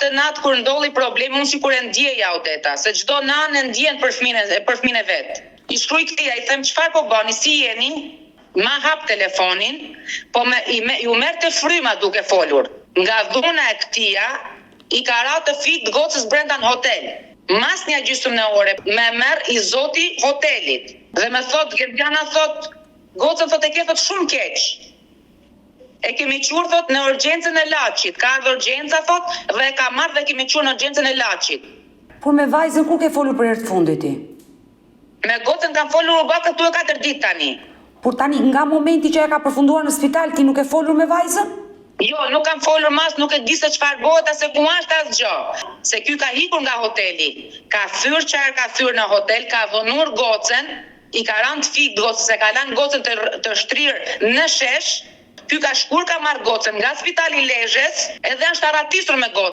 atë natë kur ndolli problemi, unë sikur e ndjeja Odeta, se çdo nanë e ndjen për fëmin e vet. I shkruaj këtij, i them çfarë po bëni, si jeni? Ma hap telefonin, po ju merrte fryma duke folur. Nga dhuna e këtia, i ka ra të fit gocës brenda në hotel. Mas një gjysmë në ore, me merr i zoti hotelit. Dhe me thot, Gergjana thot, gocën thot e ke thot shumë keq. E kemi qurë, thot, në urgjencën e Laçit. Ka ardhur urgjenca, thot, dhe e ka marrë dhe kemi qurë në urgjencën e Laçit. Por me vajzën ku ke folur për herë të fundit ti? Me gocën kam folur u bë këtu e 4 ditë tani. Por tani nga momenti që e ka përfunduar në spital ti nuk e folur me vajzën? Jo, nuk kam folur mas, nuk e di se çfarë bëhet as se ku është asgjë. Se ky ka hikur nga hoteli. Ka thyrë çfarë ka thyrë në hotel, ka dhënuar gocën, i ka rënë fik gocës, se ka lënë gocën të shtrirë në shesh. Ky ka shkuar ka marrë gocën nga spitali Lezhës, edhe është arratisur me gocën.